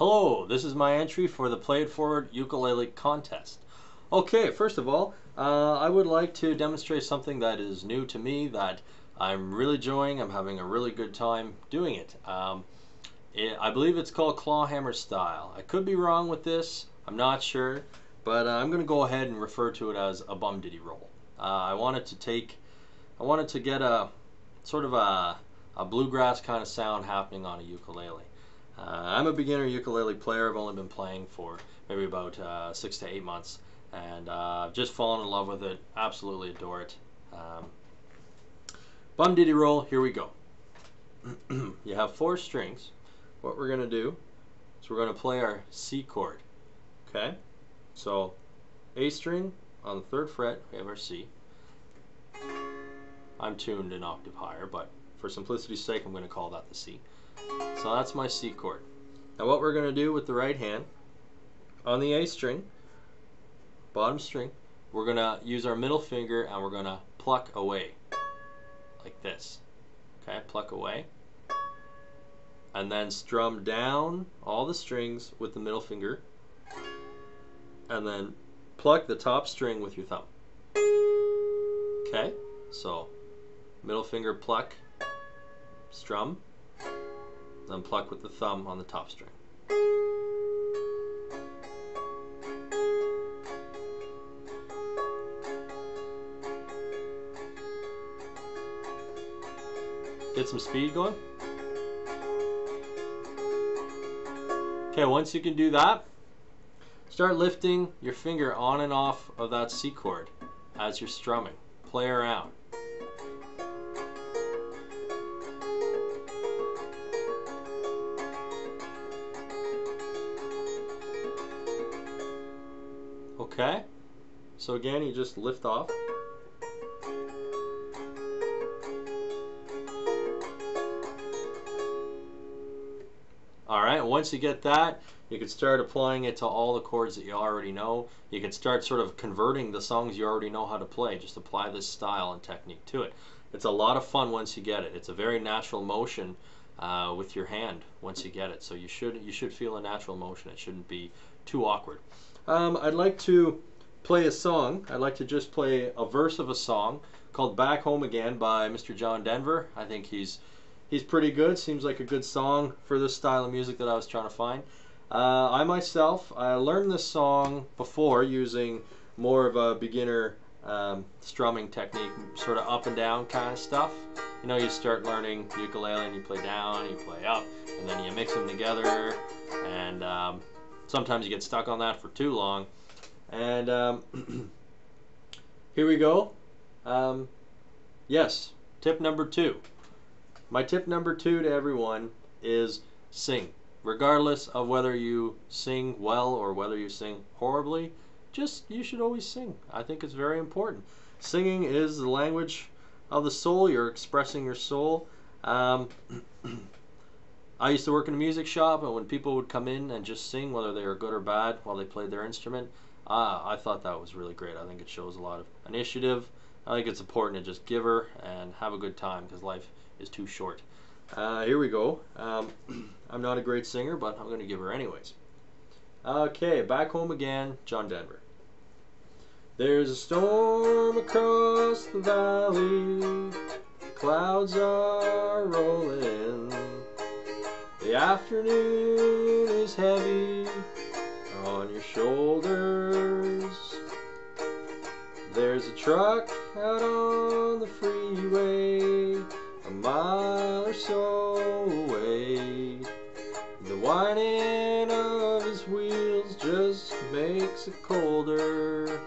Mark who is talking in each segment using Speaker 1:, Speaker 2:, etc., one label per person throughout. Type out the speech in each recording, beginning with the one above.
Speaker 1: Hello, this is my entry for the Play It Forward ukulele contest. Okay, first of all, I would like to demonstrate something that is new to me that I'm really enjoying. I'm having a really good time doing it. I believe it's called clawhammer style. I could be wrong with this, I'm not sure, but I'm going to go ahead and refer to it as a bum diddy roll. I wanted to get a sort of a bluegrass kind of sound happening on a ukulele. I'm a beginner ukulele player. I've only been playing for maybe about 6 to 8 months, and I've just fallen in love with it. Absolutely adore it. Bum diddy roll, here we go. You have 4 strings. What we're going to do is we're going to play our C chord. Okay? So, A string on the 3rd fret, we have our C. I'm tuned an octave higher, but for simplicity's sake, I'm going to call that the C. So that's my C chord. Now what we're going to do with the right hand, on the A string, bottom string, we're going to use our middle finger and we're going to pluck away, like this. Okay, pluck away. And then strum down all the strings with the middle finger, and then pluck the top string with your thumb. Okay, so middle finger pluck, strum, then pluck with the thumb on the top string. Get some speed going. Okay, once you can do that, start lifting your finger on and off of that C chord as you're strumming. Play around. Okay, so again, you just lift off. Alright, once you get that, you can start applying it to all the chords that you already know. You can start sort of converting the songs you already know how to play. Just apply this style and technique to it. It's a lot of fun once you get it. It's a very natural motion with your hand once you get it. So you should feel a natural motion. It shouldn't be too awkward. I'd like to play a song. I'd like to just play a verse of a song called Back Home Again by Mr. John Denver. I think he's pretty good. Seems like a good song for this style of music that I was trying to find. I myself, I learned this song before using more of a beginner strumming technique, sort of up and down kind of stuff. You know, you start learning ukulele and you play down, you play up, and then you mix them together, and sometimes you get stuck on that for too long. And here we go. Yes, tip number 2. My tip number 2 to everyone is sing. Regardless of whether you sing well or whether you sing horribly, you should always sing. I think it's very important. Singing is the language of the soul. You're expressing your soul. I used to work in a music shop, and when people would come in and just sing, whether they were good or bad, while they played their instrument, I thought that was really great. I think it shows a lot of initiative. I think it's important to just give her and have a good time, because life is too short. Here we go. I'm not a great singer, but I'm going to give her anyways. Okay, Back Home Again, John Denver. There's a storm across the valley, the clouds are rolling in. The afternoon is heavy on your shoulders. There's a truck out on the freeway, a mile or so away. The whining of his wheels just makes it colder.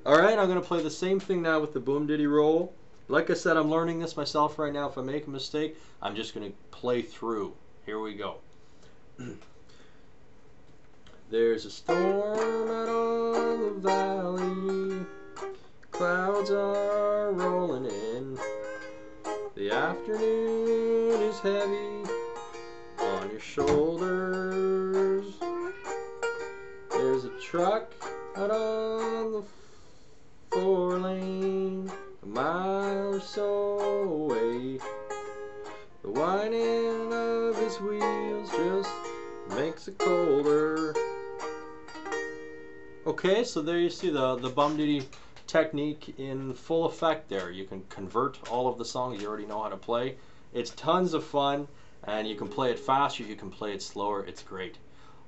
Speaker 1: Alright, I'm going to play the same thing now with the boom diddy roll. Like I said, I'm learning this myself right now. If I make a mistake, I'm just going to play through. Here we go. There's a storm out on the valley, clouds are rolling in. The afternoon is heavy on your shoulders. There's a truck out on the 4-lane, a mile or so away. The whining of his those wheels just makes it colder. Okay, so there you see the bum ditty technique in full effect there. You can convert all of the songs you already know how to play. It's tons of fun, and you can play it faster, you can play it slower. It's great.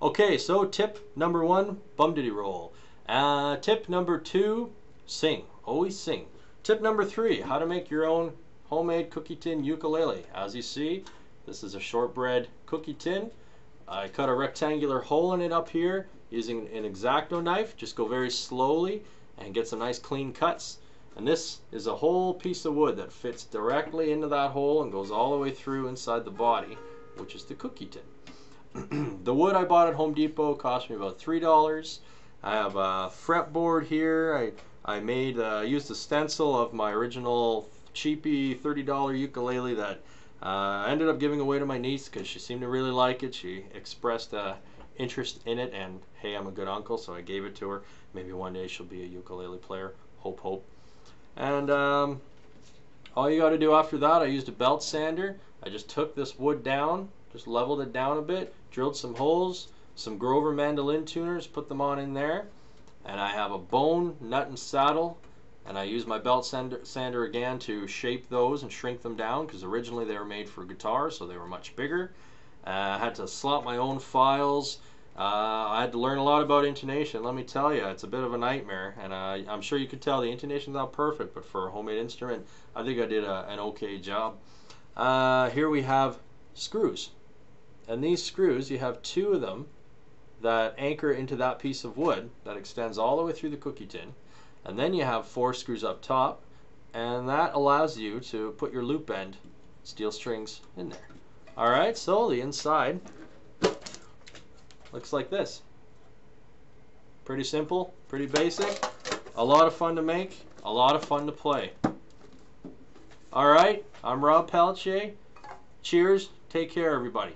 Speaker 1: Okay, so tip number 1, bum ditty roll. Tip number 2, sing. Always sing. Tip number 3, how to make your own homemade cookie tin ukulele. As you see, this is a shortbread cookie tin. I cut a rectangular hole in it up here using an X-Acto knife. Just go very slowly and get some nice clean cuts. And this is a whole piece of wood that fits directly into that hole and goes all the way through inside the body, which is the cookie tin. The wood I bought at Home Depot cost me about $3. I have a fretboard here. I used a stencil of my original cheapy $30 ukulele that I ended up giving away to my niece because she seemed to really like it. She expressed interest in it, and hey, I'm a good uncle, so I gave it to her. Maybe one day she'll be a ukulele player. Hope, hope. And all you got to do after that, I used a belt sander. I just took this wood down, just leveled it down a bit, drilled some holes, some Grover mandolin tuners, put them on in there, and I have a bone, nut, and saddle. And I used my belt sander again to shape those and shrink them down, because originally they were made for guitar, so they were much bigger. I had to slot my own files. I had to learn a lot about intonation. Let me tell you, it's a bit of a nightmare. And I'm sure you could tell the intonation's not perfect, but for a homemade instrument, I think I did an okay job. Here we have screws. And these screws, you have 2 of them that anchor into that piece of wood that extends all the way through the cookie tin. And then you have 4 screws up top, and that allows you to put your loop end steel strings in there. Alright, so the inside looks like this. Pretty simple, pretty basic, a lot of fun to make, a lot of fun to play. Alright, I'm Rob Pelletier. Cheers, take care everybody.